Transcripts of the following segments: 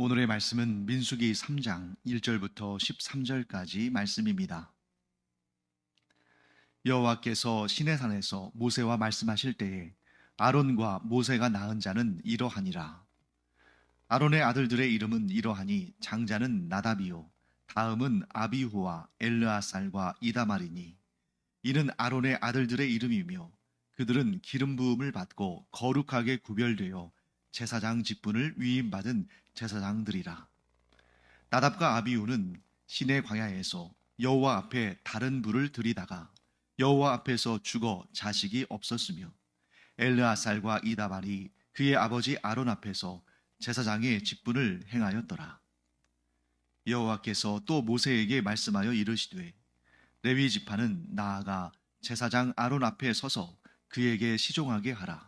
오늘의 말씀은 민수기 3장 1절부터 13절까지 말씀입니다. 여호와께서 시내산에서 모세와 말씀하실 때에 아론과 모세가 낳은 자는 이러하니라. 아론의 아들들의 이름은 이러하니 장자는 나답이요 다음은 아비후와 엘르아살과 이다말이니 이는 아론의 아들들의 이름이며 그들은 기름 부음을 받고 거룩하게 구별되어 제사장 직분을 위임받은 제사장들이라. 나답과 아비후는 시내 광야에서 여호와 앞에 다른 불을 들이다가 여호와 앞에서 죽어 자식이 없었으며 엘르아살과 이다발이 그의 아버지 아론 앞에서 제사장의 직분을 행하였더라. 여호와께서 또 모세에게 말씀하여 이르시되 레위 지파는 나아가 제사장 아론 앞에 서서 그에게 시종하게 하라.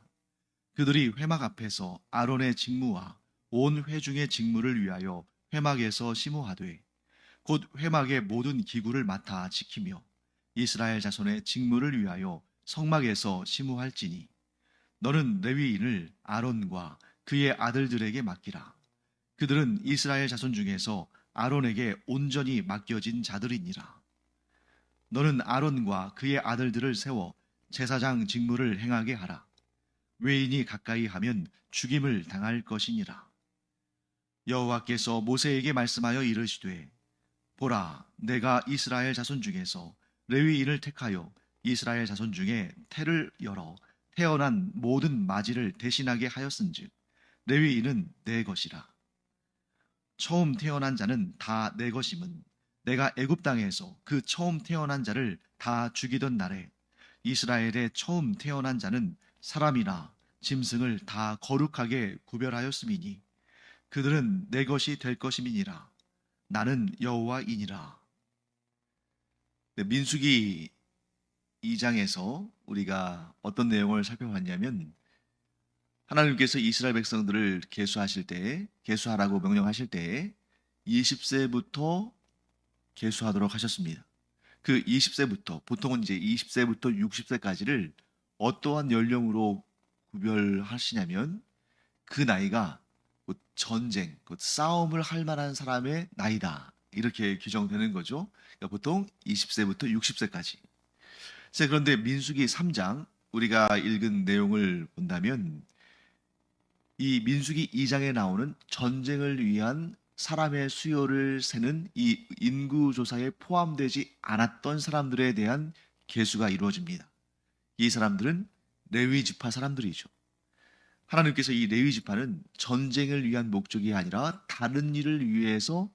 그들이 회막 앞에서 아론의 직무와 온 회중의 직무를 위하여 회막에서 심호하되 곧 회막의 모든 기구를 맡아 지키며 이스라엘 자손의 직무를 위하여 성막에서 심호할지니 너는 레위인을 아론과 그의 아들들에게 맡기라. 그들은 이스라엘 자손 중에서 아론에게 온전히 맡겨진 자들이니라. 너는 아론과 그의 아들들을 세워 제사장 직무를 행하게 하라. 외인이 가까이 하면 죽임을 당할 것이니라. 여호와께서 모세에게 말씀하여 이르시되 보라, 내가 이스라엘 자손 중에서 레위인을 택하여 이스라엘 자손 중에 태를 열어 태어난 모든 마지를 대신하게 하였은즉 레위인은 내 것이라. 처음 태어난 자는 다 내 것임은 내가 애굽 땅에서 그 처음 태어난 자를 다 죽이던 날에 이스라엘의 처음 태어난 자는 사람이나 짐승을 다 거룩하게 구별하였음이니 그들은 내 것이 될 것임이니라. 나는 여호와이니라. 네, 민수기 2장에서 우리가 어떤 내용을 살펴봤냐면 하나님께서 이스라엘 백성들을 계수하실 때, 계수하라고 명령하실 때 20세부터 계수하도록 하셨습니다. 그 20세부터, 보통은 이제 20세부터 60세까지를 어떠한 연령으로 구별하시냐면 그 나이가 곧 전쟁, 곧 싸움을 할 만한 사람의 나이다. 이렇게 규정되는 거죠. 그러니까 보통 20세부터 60세까지. 그런데 민수기 3장 우리가 읽은 내용을 본다면 이 민수기 2장에 나오는 전쟁을 위한 사람의 수요를 세는 이 인구조사에 포함되지 않았던 사람들에 대한 계수가 이루어집니다. 이 사람들은 레위 지파 사람들이죠. 하나님께서 이 레위 지파는 전쟁을 위한 목적이 아니라 다른 일을 위해서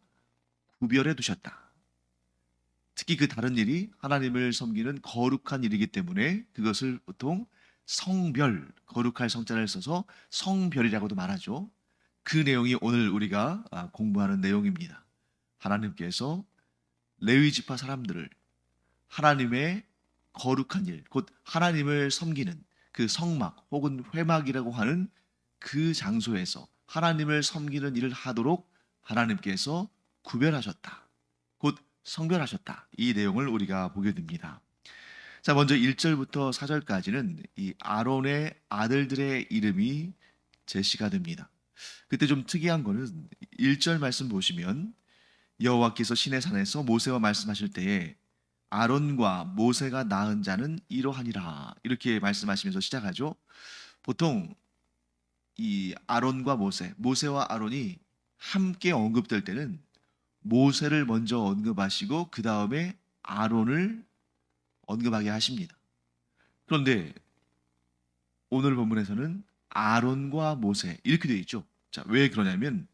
구별해 두셨다. 특히 그 다른 일이 하나님을 섬기는 거룩한 일이기 때문에 그것을 보통 성별, 거룩할 성자를 써서 성별이라고도 말하죠. 그 내용이 오늘 우리가 공부하는 내용입니다. 하나님께서 레위 지파 사람들을 하나님의 거룩한 일, 곧 하나님을 섬기는 그 성막 혹은 회막이라고 하는 그 장소에서 하나님을 섬기는 일을 하도록 하나님께서 구별하셨다. 곧 성별하셨다. 이 내용을 우리가 보게 됩니다. 자, 먼저 1절부터 4절까지는 이 아론의 아들들의 이름이 제시가 됩니다. 그때 좀 특이한 거는 1절 말씀 보시면 여호와께서 시내산에서 모세와 말씀하실 때에 아론과 모세가 낳은 자는 이러하니라 이렇게 말씀하시면서 시작하죠. 보통 이 아론과 모세와 아론이 함께 언급될 때는 모세를 먼저 언급하시고 그 다음에 아론을 언급하게 하십니다. 그런데 오늘 본문에서는 아론과 모세 이렇게 되어 있죠. 자, 왜 그러냐면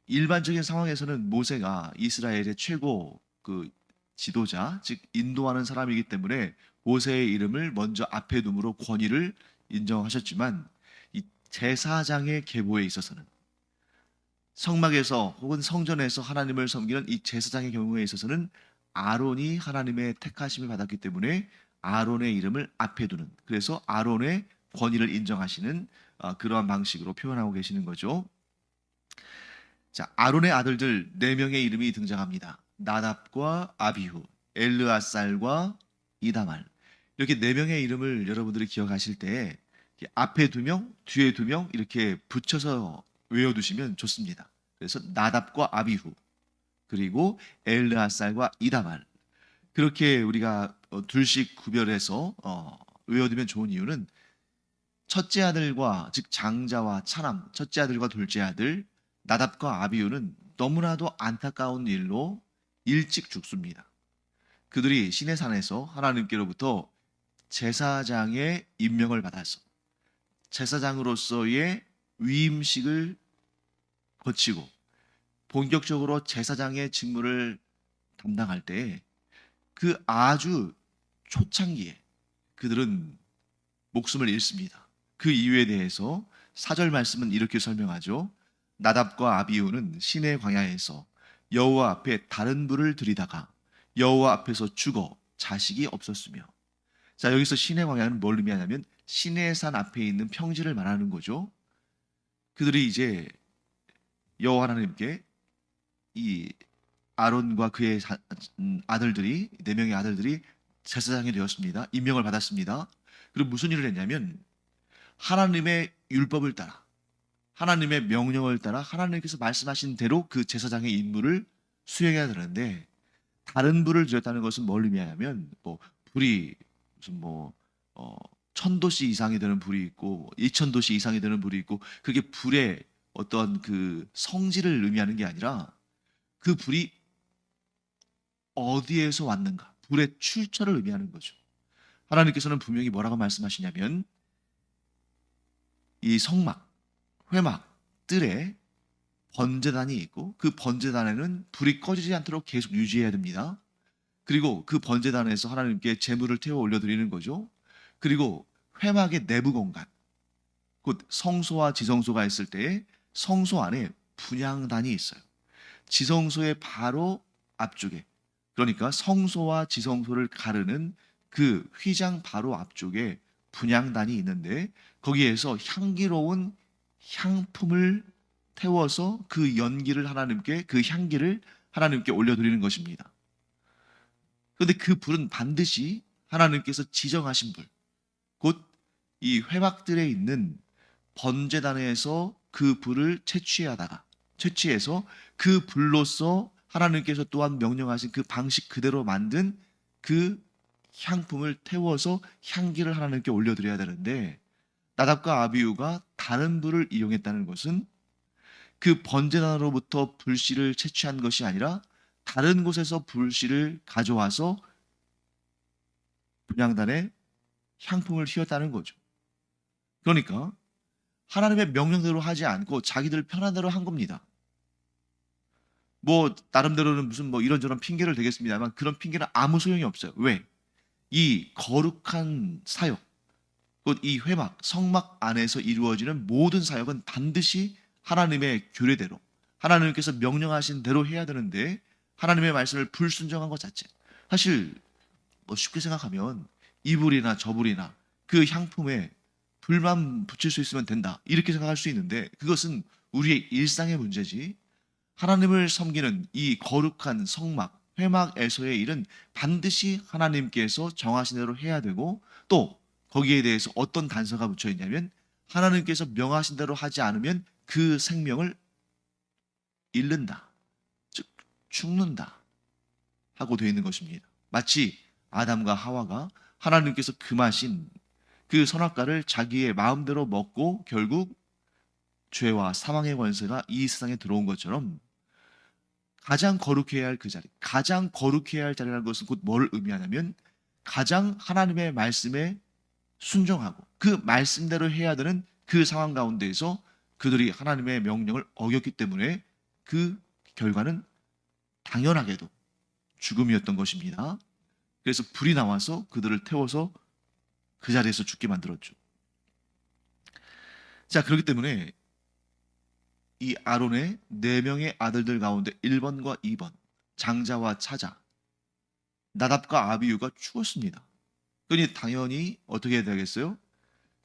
일반적인 상황에서는 모세가 이스라엘의 최고 그 지도자, 즉 인도하는 사람이기 때문에 모세의 이름을 먼저 앞에 둠으로 권위를 인정하셨지만 이 제사장의 계보에 있어서는 성막에서 혹은 성전에서 하나님을 섬기는 이 제사장의 경우에 있어서는 아론이 하나님의 택하심을 받았기 때문에 아론의 이름을 앞에 두는, 그래서 아론의 권위를 인정하시는 그러한 방식으로 표현하고 계시는 거죠. 자, 아론의 아들들 4명의 이름이 등장합니다. 나답과 아비후, 엘르아살과 이다말. 이렇게 4명의 이름을 여러분들이 기억하실 때 앞에 2명, 뒤에 2명 이렇게 붙여서 외워두시면 좋습니다. 그래서 나답과 아비후, 그리고 엘르아살과 이다말. 그렇게 우리가 둘씩 구별해서 외워두면 좋은 이유는 첫째 아들과 즉 장자와 차남, 첫째 아들과 둘째 아들 나답과 아비후는 너무나도 안타까운 일로 일찍 죽습니다. 그들이 시내산에서 하나님께로부터 제사장의 임명을 받아서 제사장으로서의 위임식을 거치고 본격적으로 제사장의 직무를 담당할 때 그 아주 초창기에 그들은 목숨을 잃습니다. 그 이유에 대해서 4절 말씀은 이렇게 설명하죠. 나답과 아비후는 시내 광야에서 여호와 앞에 다른 불을 들이다가 여호와 앞에서 죽어 자식이 없었으며. 자, 여기서 시내 광야는 뭘 의미하냐면 시내산 앞에 있는 평지를 말하는 거죠. 그들이 이제 여호와 하나님께 이 아론과 그의 아들들이, 네 명의 아들들이 제사장이 되었습니다. 임명을 받았습니다. 그리고 무슨 일을 했냐면 하나님의 율법을 따라, 하나님의 명령을 따라 하나님께서 말씀하신 대로 그 제사장의 임무를 수행해야 되는데, 다른 불을 들였다는 것은 뭘 의미하냐면 불이 무슨 1000도씨 이상이 되는 불이 있고 2000도씨 이상이 되는 불이 있고, 그게 불의 어떤 그 성질을 의미하는 게 아니라 그 불이 어디에서 왔는가, 불의 출처를 의미하는 거죠. 하나님께서는 분명히 뭐라고 말씀하시냐면 이 성막, 회막, 뜰에 번제단이 있고 그 번제단에는 불이 꺼지지 않도록 계속 유지해야 됩니다. 그리고 그 번제단에서 하나님께 제물을 태워 올려드리는 거죠. 그리고 회막의 내부 공간, 곧 성소와 지성소가 있을 때에 성소 안에 분향단이 있어요. 지성소의 바로 앞쪽에, 그러니까 성소와 지성소를 가르는 그 휘장 바로 앞쪽에 분향단이 있는데, 거기에서 향기로운 향품을 태워서 그 연기를 하나님께, 그 향기를 하나님께 올려드리는 것입니다. 그런데 그 불은 반드시 하나님께서 지정하신 불, 곧 이 회막들에 있는 번제단에서 그 불을 채취해서 그 불로서 하나님께서 또한 명령하신 그 방식 그대로 만든 그 향품을 태워서 향기를 하나님께 올려드려야 되는데, 나답과 아비후가 다른 불을 이용했다는 것은 그 번제단으로부터 불씨를 채취한 것이 아니라 다른 곳에서 불씨를 가져와서 분향단에 향품을 휘었다는 거죠. 그러니까 하나님의 명령대로 하지 않고 자기들 편한 대로 한 겁니다. 나름대로는 무슨 이런저런 핑계를 대겠습니다만 그런 핑계는 아무 소용이 없어요. 왜? 이 거룩한 사역, 곧 이 회막, 성막 안에서 이루어지는 모든 사역은 반드시 하나님의 규례대로, 하나님께서 명령하신 대로 해야 되는데, 하나님의 말씀을 불순종한 것 자체, 사실 쉽게 생각하면 이불이나 저불이나 그 향품에 불만 붙일 수 있으면 된다, 이렇게 생각할 수 있는데, 그것은 우리의 일상의 문제지, 하나님을 섬기는 이 거룩한 성막, 회막에서의 일은 반드시 하나님께서 정하신 대로 해야 되고, 또 거기에 대해서 어떤 단서가 붙여 있냐면 하나님께서 명하신 대로 하지 않으면 그 생명을 잃는다, 즉 죽는다 하고 되어 있는 것입니다. 마치 아담과 하와가 하나님께서 금하신 그 선악과를 자기의 마음대로 먹고 결국 죄와 사망의 권세가 이 세상에 들어온 것처럼, 가장 거룩해야 할 그 자리, 가장 거룩해야 할 자리라는 것은 곧 뭘 의미하냐면 가장 하나님의 말씀에 순종하고 그 말씀대로 해야 되는 그 상황 가운데에서 그들이 하나님의 명령을 어겼기 때문에 그 결과는 당연하게도 죽음이었던 것입니다. 그래서 불이 나와서 그들을 태워서 그 자리에서 죽게 만들었죠. 자, 그렇기 때문에 이 아론의 4명의 아들들 가운데 1번과 2번, 장자와 차자, 나답과 아비후가 죽었습니다. 그러니 당연히 어떻게 해야 되겠어요?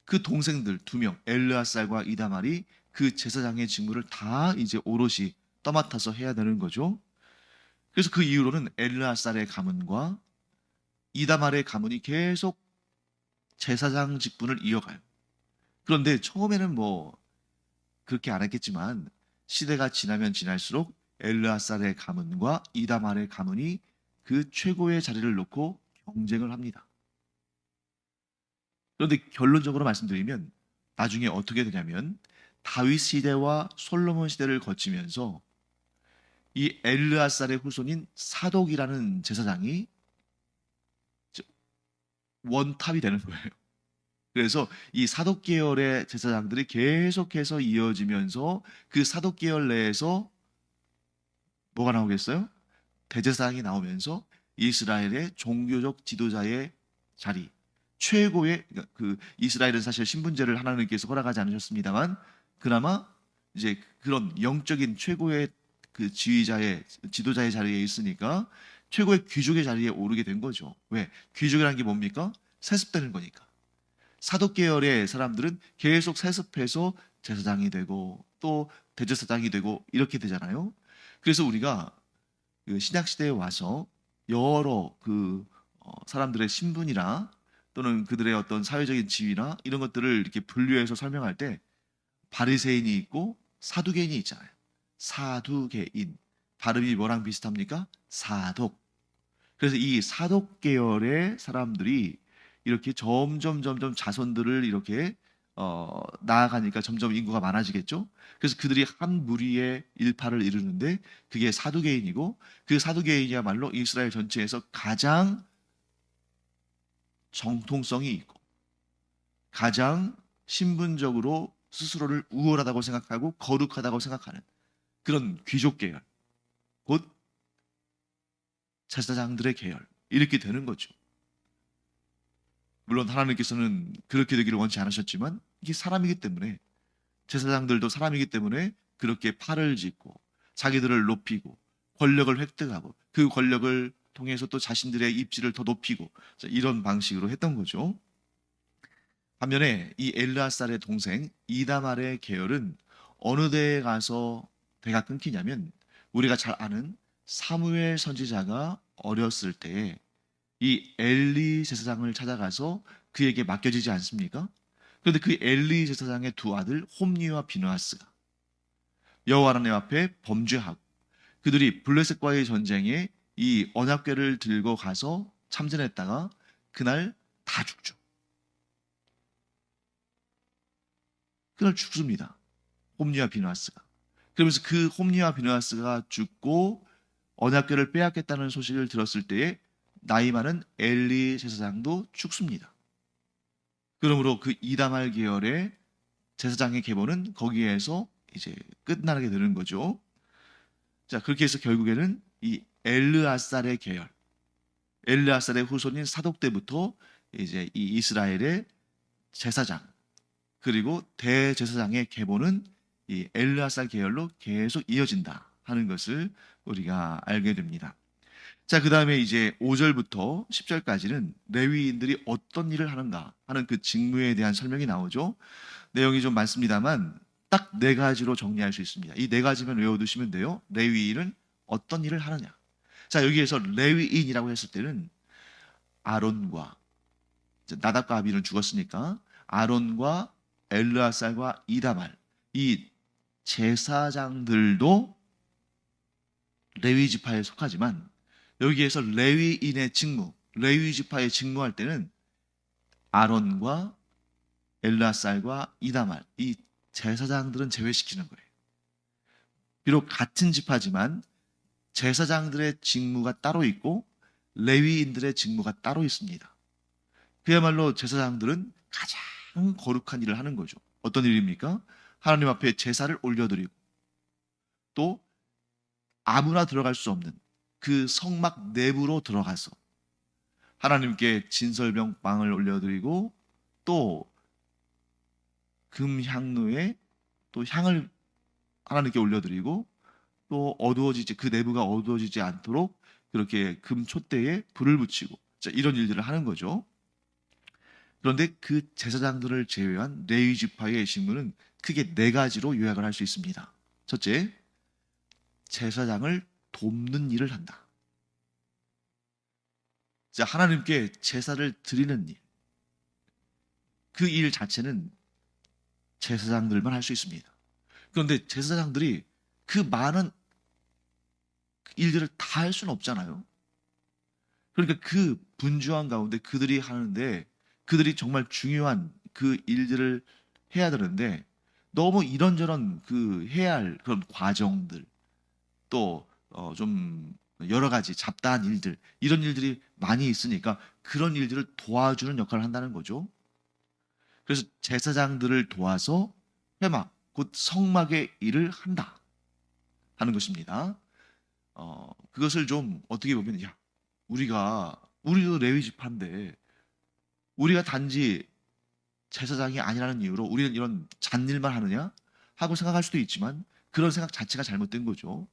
그 동생들 2명, 엘르아살과 이다말이 그 제사장의 직무를 다 이제 오롯이 떠맡아서 해야 되는 거죠. 그래서 그 이후로는 엘르아살의 가문과 이다말의 가문이 계속 제사장 직분을 이어가요. 그런데 처음에는 그렇게 안 했겠지만 시대가 지나면 지날수록 엘르아살의 가문과 이다말의 가문이 그 최고의 자리를 놓고 경쟁을 합니다. 그런데 결론적으로 말씀드리면 나중에 어떻게 되냐면 다윗 시대와 솔로몬 시대를 거치면서 이 엘르아살의 후손인 사독이라는 제사장이 원탑이 되는 거예요. 그래서 이 사독 계열의 제사장들이 계속해서 이어지면서 그 사독 계열 내에서 뭐가 나오겠어요? 대제사장이 나오면서 이스라엘의 종교적 지도자의 자리, 최고의 그러니까 그 이스라엘은 사실 신분제를 하나님께서 허락하지 않으셨습니다만 그나마 이제 그런 영적인 최고의 그 지휘자의 지도자의 자리에 있으니까 최고의 귀족의 자리에 오르게 된 거죠. 왜? 귀족이라는 게 뭡니까? 세습되는 거니까. 사독 계열의 사람들은 계속 세습해서 제사장이 되고 또 대제사장이 되고 이렇게 되잖아요. 그래서 우리가 그 신약 시대에 와서 여러 그 사람들의 신분이나 또는 그들의 어떤 사회적인 지위나 이런 것들을 이렇게 분류해서 설명할 때 바리새인이 있고 사두개인이 있잖아요. 사두개인 발음이 뭐랑 비슷합니까? 사독. 그래서 이 사독 계열의 사람들이 이렇게 점점 자손들을 이렇게 나아가니까 점점 인구가 많아지겠죠. 그래서 그들이 한 무리의 일파를 이루는데 그게 사두개인이고 그 사두개인이야말로 이스라엘 전체에서 가장 정통성이 있고 가장 신분적으로 스스로를 우월하다고 생각하고 거룩하다고 생각하는 그런 귀족 계열, 곧 제사장들의 계열 이렇게 되는 거죠. 물론 하나님께서는 그렇게 되기를 원치 않으셨지만 이게 사람이기 때문에 제사장들도 사람이기 때문에 그렇게 팔을 짓고 자기들을 높이고 권력을 획득하고 그 권력을 통해서 또 자신들의 입지를 더 높이고 이런 방식으로 했던 거죠. 반면에 이 엘르아살의 동생 이다말의 계열은 어느 데에 가서 대가 끊기냐면 우리가 잘 아는 사무엘 선지자가 어렸을 때에 이 엘리 제사장을 찾아가서 그에게 맡겨지지 않습니까? 그런데 그 엘리 제사장의 두 아들 홈니와 비느하스가 여호와 하나님 앞에 범죄하고 그들이 블레셋과의 전쟁에 이 언약궤를 들고 가서 참전했다가 그날 다 죽죠. 그날 죽습니다. 홈니와 비느하스가. 그러면서 그 홈니와 비느하스가 죽고 언약궤를 빼앗겠다는 소식을 들었을 때에 나이 많은 엘리 제사장도 죽습니다. 그러므로 그 이다말 계열의 제사장의 계보는 거기에서 이제 끝나게 되는 거죠. 자, 그렇게 해서 결국에는 이 엘르아살의 계열, 엘르아살의 후손인 사독 때부터 이제 이 이스라엘의 제사장 그리고 대제사장의 계보는 이 엘르아살 계열로 계속 이어진다 하는 것을 우리가 알게 됩니다. 자, 그 다음에 이제 5절부터 10절까지는 레위인들이 어떤 일을 하는가 하는 그 직무에 대한 설명이 나오죠. 내용이 좀 많습니다만 딱 네 가지로 정리할 수 있습니다. 이 네 가지만 외워두시면 돼요. 레위인은 어떤 일을 하느냐. 자, 여기에서 레위인이라고 했을 때는 아론과 나답과 아비는 죽었으니까 아론과 엘르아살과 이다말 이 제사장들도 레위 지파에 속하지만 여기에서 레위인의 직무, 레위 지파에 직무할 때는 아론과 엘르아살과 이다말 이 제사장들은 제외시키는 거예요. 비록 같은 지파지만 제사장들의 직무가 따로 있고 레위인들의 직무가 따로 있습니다. 그야말로 제사장들은 가장 거룩한 일을 하는 거죠. 어떤 일입니까? 하나님 앞에 제사를 올려드리고 또 아무나 들어갈 수 없는 그 성막 내부로 들어가서 하나님께 진설병빵을 올려드리고 또 금향로에 또 향을 하나님께 올려드리고 또 어두워지지 그 내부가 어두워지지 않도록 그렇게 금 촛대에 불을 붙이고 이런 일들을 하는 거죠. 그런데 그 제사장들을 제외한 레위 지파의 직무는 크게 네 가지로 요약을 할 수 있습니다. 첫째, 제사장을 돕는 일을 한다. 자, 하나님께 제사를 드리는 일. 그 일 자체는 제사장들만 할 수 있습니다. 그런데 제사장들이 그 많은 일들을 다 할 수는 없잖아요. 그러니까 그 분주한 가운데 그들이 하는데, 그들이 정말 중요한 그 일들을 해야 되는데 너무 이런저런 그 해야 할 그런 과정들, 또 좀 여러 가지 잡다한 일들, 이런 일들이 많이 있으니까 그런 일들을 도와주는 역할을 한다는 거죠. 그래서 제사장들을 도와서 회막, 곧 성막의 일을 한다 하는 것입니다. 그것을 좀 어떻게 보면, 야, 우리도 레위 지파인데 우리가 단지 제사장이 아니라는 이유로 우리는 이런 잔일만 하느냐 하고 생각할 수도 있지만, 그런 생각 자체가 잘못된 거죠.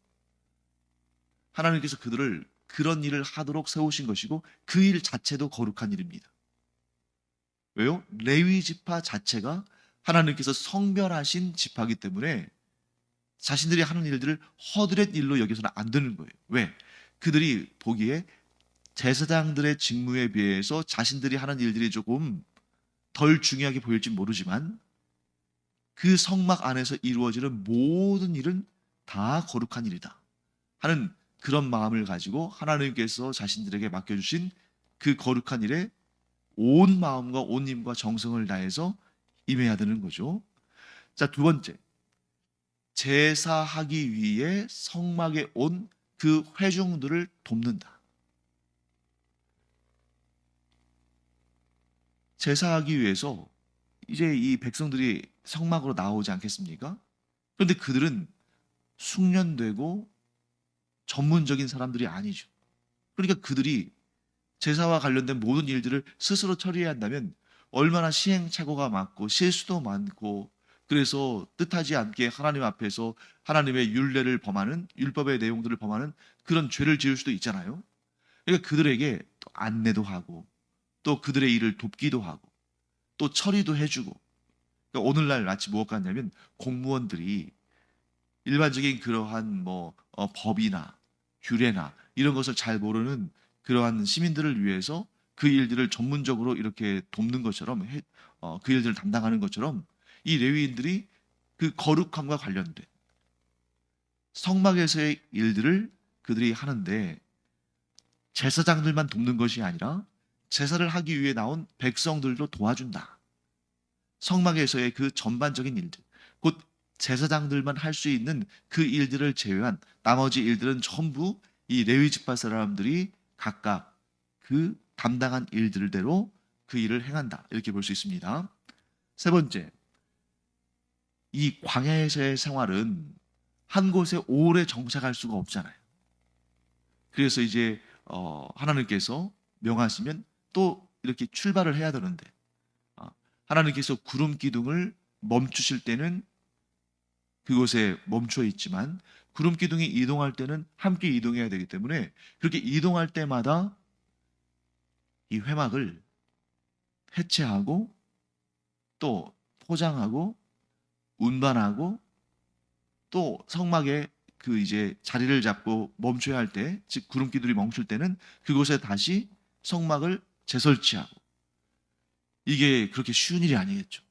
하나님께서 그들을 그런 일을 하도록 세우신 것이고 그 일 자체도 거룩한 일입니다. 왜요? 레위 지파 자체가 하나님께서 성별하신 지파이기 때문에 자신들이 하는 일들을 허드렛 일로 여기서는 안 되는 거예요. 왜? 그들이 보기에 제사장들의 직무에 비해서 자신들이 하는 일들이 조금 덜 중요하게 보일지 모르지만, 그 성막 안에서 이루어지는 모든 일은 다 거룩한 일이다 하는 그런 마음을 가지고 하나님께서 자신들에게 맡겨주신 그 거룩한 일에 온 마음과 온 힘과 정성을 다해서 임해야 되는 거죠. 자, 두 번째, 제사하기 위해 성막에 온 그 회중들을 돕는다. 제사하기 위해서 이제 이 백성들이 성막으로 나오지 않겠습니까? 그런데 그들은 숙련되고 전문적인 사람들이 아니죠. 그러니까 그들이 제사와 관련된 모든 일들을 스스로 처리해야 한다면 얼마나 시행착오가 많고 실수도 많고, 그래서 뜻하지 않게 하나님 앞에서 하나님의 율례를 범하는, 율법의 내용들을 범하는 그런 죄를 지을 수도 있잖아요. 그러니까 그들에게 또 안내도 하고, 또 그들의 일을 돕기도 하고, 또 처리도 해주고. 그러니까 오늘날 마치 무엇 같냐면, 공무원들이 일반적인 그러한 법이나 규례나 이런 것을 잘 모르는 그러한 시민들을 위해서 그 일들을 전문적으로 이렇게 돕는 것처럼, 그 일들을 담당하는 것처럼, 이 레위인들이 그 거룩함과 관련된 성막에서의 일들을 그들이 하는데, 제사장들만 돕는 것이 아니라 제사를 하기 위해 나온 백성들도 도와준다. 성막에서의 그 전반적인 일들, 곧 제사장들만 할 수 있는 그 일들을 제외한 나머지 일들은 전부 이 레위 지파 사람들이 각각 그 담당한 일들대로 그 일을 행한다, 이렇게 볼 수 있습니다. 세 번째, 이 광야에서의 생활은 한 곳에 오래 정착할 수가 없잖아요. 그래서 이제 하나님께서 명하시면 또 이렇게 출발을 해야 되는데, 어, 하나님께서 구름 기둥을 멈추실 때는 그곳에 멈춰 있지만, 구름 기둥이 이동할 때는 함께 이동해야 되기 때문에 그렇게 이동할 때마다 이 회막을 해체하고, 또 포장하고, 운반하고, 또 성막에 그 이제 자리를 잡고 멈춰야 할 때, 즉 구름 기둥이 멈출 때는 그곳에 다시 성막을 재설치하고. 이게 그렇게 쉬운 일이 아니겠죠.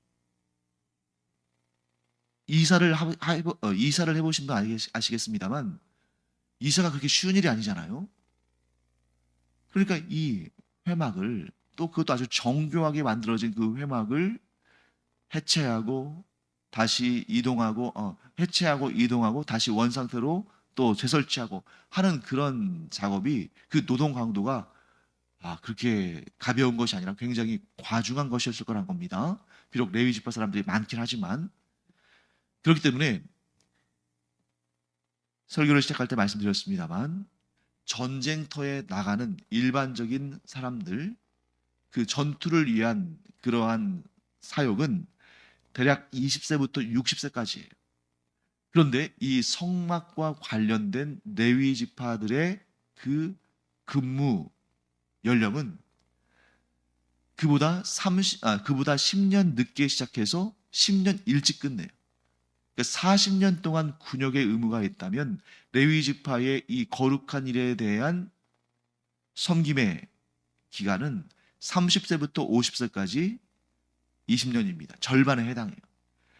이사를 해보신 분 아시겠습니다만, 이사가 그렇게 쉬운 일이 아니잖아요. 그러니까 이 회막을, 또 그것도 아주 정교하게 만들어진 그 회막을 해체하고 다시 이동하고, 해체하고 이동하고 다시 원상태로 또 재설치하고 하는 그런 작업이, 그 노동 강도가 그렇게 가벼운 것이 아니라 굉장히 과중한 것이었을 거란 겁니다. 비록 레위 지파 사람들이 많긴 하지만. 그렇기 때문에 설교를 시작할 때 말씀드렸습니다만, 전쟁터에 나가는 일반적인 사람들, 그 전투를 위한 그러한 사역은 대략 20세부터 60세까지예요. 그런데 이 성막과 관련된 레위 지파들의 그 근무 연령은 그보다 10년 늦게 시작해서 10년 일찍 끝내요. 그러니까 40년 동안 군역의 의무가 있다면, 레위 지파의 이 거룩한 일에 대한 섬김의 기간은 30세부터 50세까지 20년입니다. 절반에 해당해요.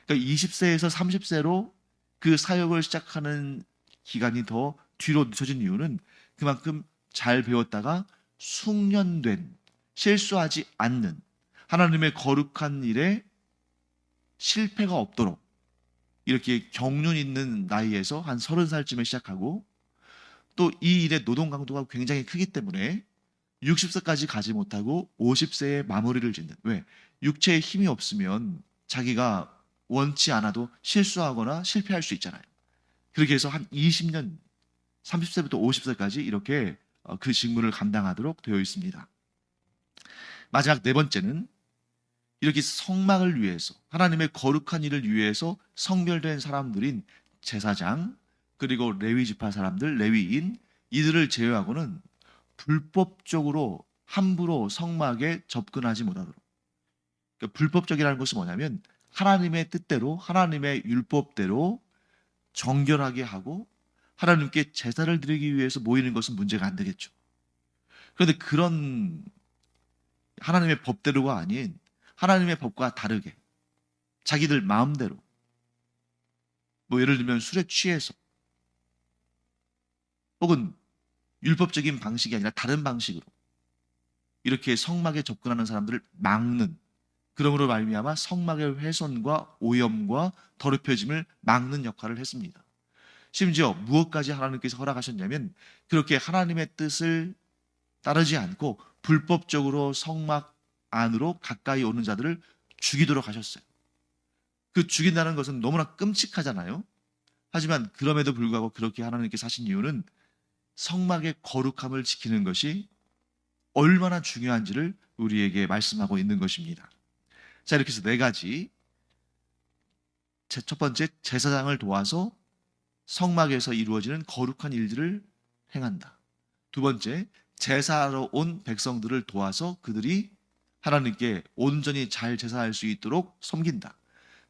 그러니까 20세에서 30세로 그 사역을 시작하는 기간이 더 뒤로 늦춰진 이유는 그만큼 잘 배웠다가 숙련된, 실수하지 않는, 하나님의 거룩한 일에 실패가 없도록 이렇게 경륜 있는 나이에서 한 30살쯤에 시작하고, 또 이 일의 노동 강도가 굉장히 크기 때문에 60세까지 가지 못하고 50세에 마무리를 짓는. 왜? 육체에 힘이 없으면 자기가 원치 않아도 실수하거나 실패할 수 있잖아요. 그렇게 해서 한 20년, 30세부터 50세까지 이렇게 그 직무를 감당하도록 되어 있습니다. 마지막 네 번째는 이렇게 성막을 위해서, 하나님의 거룩한 일을 위해서 성별된 사람들인 제사장, 그리고 레위 지파 사람들, 레위인, 이들을 제외하고는 불법적으로 함부로 성막에 접근하지 못하도록. 그러니까 불법적이라는 것은 뭐냐면 하나님의 뜻대로, 하나님의 율법대로 정결하게 하고 하나님께 제사를 드리기 위해서 모이는 것은 문제가 안 되겠죠. 그런데 그런 하나님의 법대로가 아닌 하나님의 법과 다르게 자기들 마음대로, 뭐 예를 들면 술에 취해서 혹은 율법적인 방식이 아니라 다른 방식으로 이렇게 성막에 접근하는 사람들을 막는, 그러므로 말미암아 성막의 훼손과 오염과 더럽혀짐을 막는 역할을 했습니다. 심지어 무엇까지 하나님께서 허락하셨냐면 그렇게 하나님의 뜻을 따르지 않고 불법적으로 성막 안으로 가까이 오는 자들을 죽이도록 하셨어요. 그 죽인다는 것은 너무나 끔찍하잖아요. 하지만 그럼에도 불구하고 그렇게 하나님께서 하신 이유는 성막의 거룩함을 지키는 것이 얼마나 중요한지를 우리에게 말씀하고 있는 것입니다. 자, 이렇게 해서 네 가지. 첫 번째, 제사장을 도와서 성막에서 이루어지는 거룩한 일들을 행한다. 두 번째, 제사하러 온 백성들을 도와서 그들이 하나님께 온전히 잘 제사할 수 있도록 섬긴다.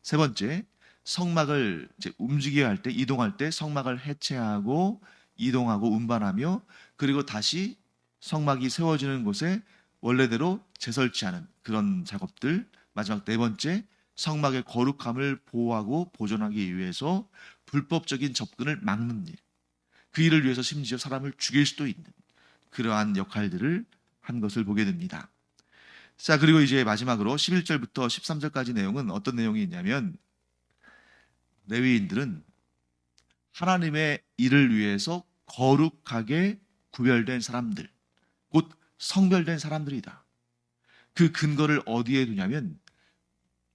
세 번째, 성막을 이제 움직여야 할 때, 이동할 때 성막을 해체하고 이동하고 운반하며, 그리고 다시 성막이 세워지는 곳에 원래대로 재설치하는 그런 작업들. 마지막 네 번째, 성막의 거룩함을 보호하고 보존하기 위해서 불법적인 접근을 막는 일. 그 일을 위해서 심지어 사람을 죽일 수도 있는 그러한 역할들을 한 것을 보게 됩니다. 자, 그리고 이제 마지막으로 11절부터 13절까지 내용은 어떤 내용이 있냐면, 레위인들은 하나님의 일을 위해서 거룩하게 구별된 사람들, 곧 성별된 사람들이다. 그 근거를 어디에 두냐면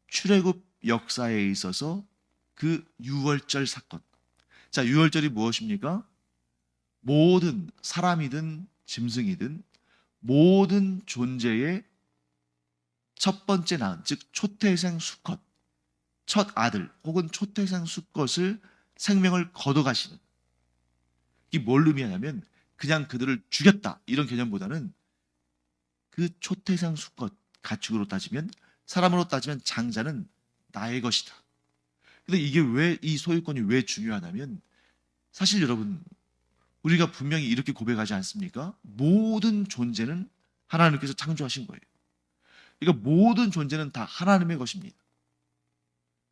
출애굽 역사에 있어서 그 유월절 사건. 자, 유월절이 무엇입니까? 모든 사람이든 짐승이든 모든 존재의 첫 번째 낳은, 즉 초태생 수컷, 첫 아들 혹은 초태생 수컷을 생명을 거둬가시는, 이게 뭘 의미하냐면 그냥 그들을 죽였다 이런 개념보다는 그 초태생 수컷, 가축으로 따지면, 사람으로 따지면 장자는 나의 것이다. 근데 이게 왜, 이 소유권이 왜 중요하냐면, 사실 여러분, 우리가 분명히 이렇게 고백하지 않습니까? 모든 존재는 하나님께서 창조하신 거예요. 그러니까 모든 존재는 다 하나님의 것입니다.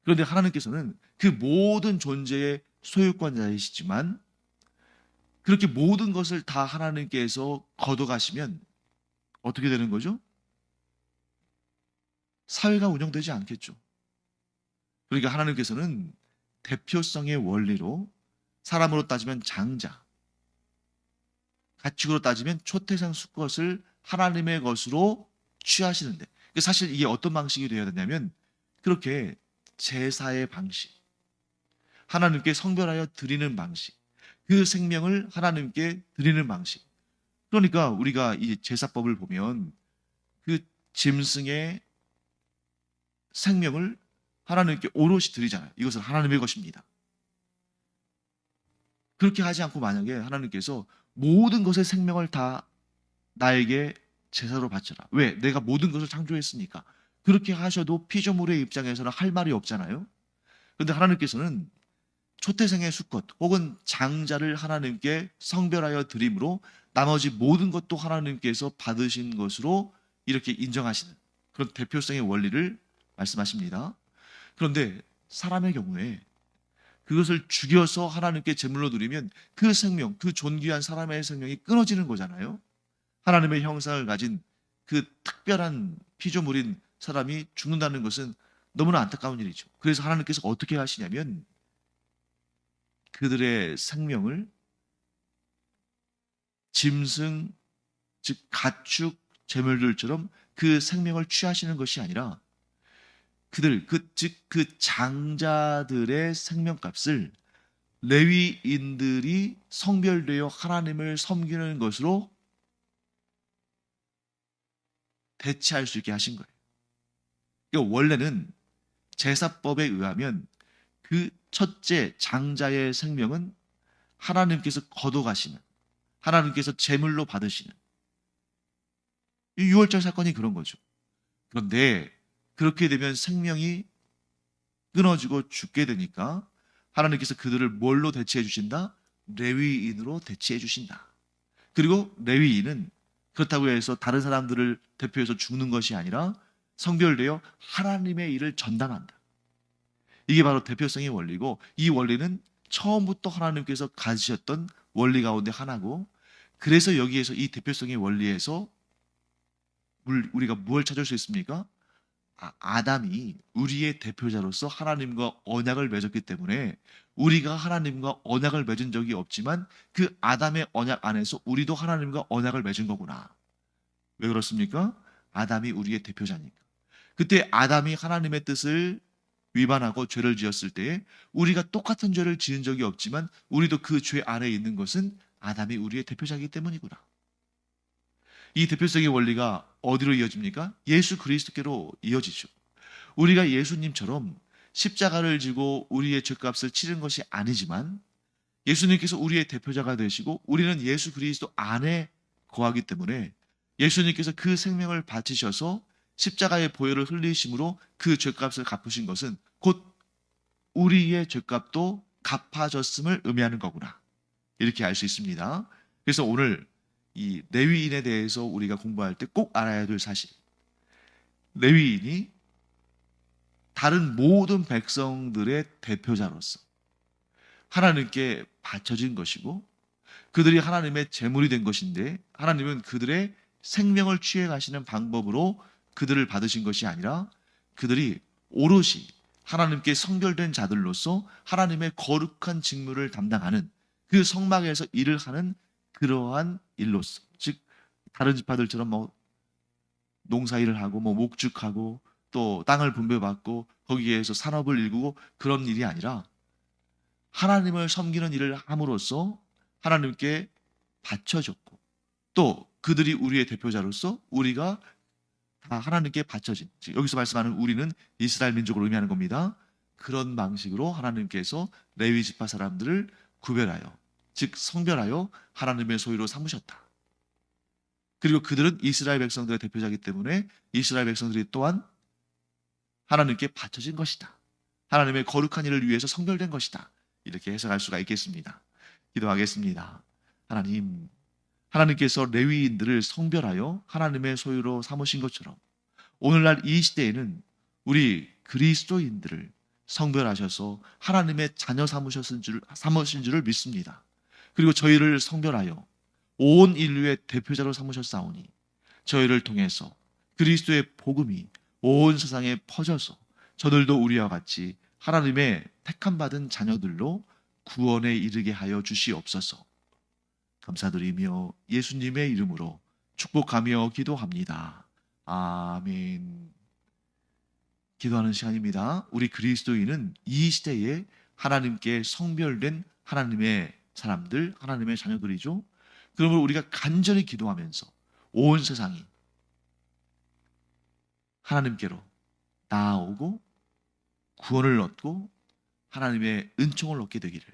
그런데 하나님께서는 그 모든 존재의 소유권자이시지만 그렇게 모든 것을 다 하나님께서 걷어가시면 어떻게 되는 거죠? 사회가 운영되지 않겠죠. 그러니까 하나님께서는 대표성의 원리로 사람으로 따지면 장자, 가축으로 따지면 초태생 수컷을 하나님의 것으로 취하시는데, 사실 이게 어떤 방식이 되어야 되냐면 그렇게 제사의 방식, 하나님께 성별하여 드리는 방식, 그 생명을 하나님께 드리는 방식. 그러니까 우리가 이 제사법을 보면 그 짐승의 생명을 하나님께 오롯이 드리잖아요. 이것은 하나님의 것입니다. 그렇게 하지 않고 만약에 하나님께서 모든 것의 생명을 다 나에게 제사로 바쳐라. 왜? 내가 모든 것을 창조했으니까. 그렇게 하셔도 피조물의 입장에서는 할 말이 없잖아요. 그런데 하나님께서는 초태생의 수컷 혹은 장자를 하나님께 성별하여 드림으로 나머지 모든 것도 하나님께서 받으신 것으로 이렇게 인정하시는 그런 대표성의 원리를 말씀하십니다. 그런데 사람의 경우에 그것을 죽여서 하나님께 제물로 드리면 그 생명, 그 존귀한 사람의 생명이 끊어지는 거잖아요. 하나님의 형상을 가진 그 특별한 피조물인 사람이 죽는다는 것은 너무나 안타까운 일이죠. 그래서 하나님께서 어떻게 하시냐면 그들의 생명을 짐승, 즉 가축, 제물들처럼 그 생명을 취하시는 것이 아니라 그들, 즉 그 장자들의 생명값을 레위인들이 성별되어 하나님을 섬기는 것으로 대체할 수 있게 하신 거예요. 그러니까 원래는 제사법에 의하면 그 첫째 장자의 생명은 하나님께서 거둬가시는, 하나님께서 제물로 받으시는 이 유월절 사건이 그런 거죠. 그런데 그렇게 되면 생명이 끊어지고 죽게 되니까 하나님께서 그들을 뭘로 대체해 주신다? 레위인으로 대체해 주신다. 그리고 레위인은 그렇다고 해서 다른 사람들을 대표해서 죽는 것이 아니라 성별되어 하나님의 일을 전담한다. 이게 바로 대표성의 원리고, 이 원리는 처음부터 하나님께서 가지셨던 원리 가운데 하나고, 그래서 여기에서 이 대표성의 원리에서 우리가 무엇을 찾을 수 있습니까? 아담이 우리의 대표자로서 하나님과 언약을 맺었기 때문에 우리가 하나님과 언약을 맺은 적이 없지만 그 아담의 언약 안에서 우리도 하나님과 언약을 맺은 거구나. 왜 그렇습니까? 아담이 우리의 대표자니까. 그때 아담이 하나님의 뜻을 위반하고 죄를 지었을 때에 우리가 똑같은 죄를 지은 적이 없지만 우리도 그 죄 안에 있는 것은 아담이 우리의 대표자이기 때문이구나. 이 대표성의 원리가 어디로 이어집니까? 예수 그리스도께로 이어지죠. 우리가 예수님처럼 십자가를 지고 우리의 죄값을 치른 것이 아니지만 예수님께서 우리의 대표자가 되시고 우리는 예수 그리스도 안에 거하기 때문에 예수님께서 그 생명을 바치셔서 십자가의 보혈을 흘리심으로 그 죄값을 갚으신 것은 곧 우리의 죄값도 갚아졌음을 의미하는 거구나. 이렇게 알 수 있습니다. 그래서 오늘 이 레위인에 대해서 우리가 공부할 때 꼭 알아야 될 사실. 레위인이 다른 모든 백성들의 대표자로서 하나님께 바쳐진 것이고 그들이 하나님의 제물이 된 것인데 하나님은 그들의 생명을 취해 가시는 방법으로 그들을 받으신 것이 아니라 그들이 오롯이 하나님께 성결된 자들로서 하나님의 거룩한 직무를 담당하는 그 성막에서 일을 하는 그러한 일로서, 즉 다른 지파들처럼 뭐 농사일을 하고 뭐 목축하고 또 땅을 분배받고 거기에서 산업을 일구고 그런 일이 아니라 하나님을 섬기는 일을 함으로써 하나님께 바쳐졌고 또 그들이 우리의 대표자로서 우리가 다 하나님께 바쳐진, 즉 여기서 말씀하는 우리는 이스라엘 민족을 의미하는 겁니다. 그런 방식으로 하나님께서 레위 지파 사람들을 구별하여, 즉 성별하여 하나님의 소유로 삼으셨다. 그리고 그들은 이스라엘 백성들의 대표자이기 때문에 이스라엘 백성들이 또한 하나님께 바쳐진 것이다. 하나님의 거룩한 일을 위해서 성별된 것이다. 이렇게 해석할 수가 있겠습니다. 기도하겠습니다. 하나님께서 레위인들을 성별하여 하나님의 소유로 삼으신 것처럼 오늘날 이 시대에는 우리 그리스도인들을 성별하셔서 하나님의 자녀 삼으신 줄을 믿습니다. 그리고 저희를 성별하여 온 인류의 대표자로 삼으셨사오니 저희를 통해서 그리스도의 복음이 온 세상에 퍼져서 저들도 우리와 같이 하나님의 택함받은 자녀들로 구원에 이르게 하여 주시옵소서. 감사드리며 예수님의 이름으로 축복하며 기도합니다. 아멘. 기도하는 시간입니다. 우리 그리스도인은 이 시대에 하나님께 성별된 하나님의 사람들, 하나님의 자녀들이죠. 그러므로 우리가 간절히 기도하면서 온 세상이 하나님께로 나아오고 구원을 얻고 하나님의 은총을 얻게 되기를,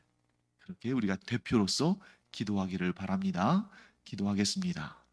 그렇게 우리가 대표로서 기도하기를 바랍니다. 기도하겠습니다.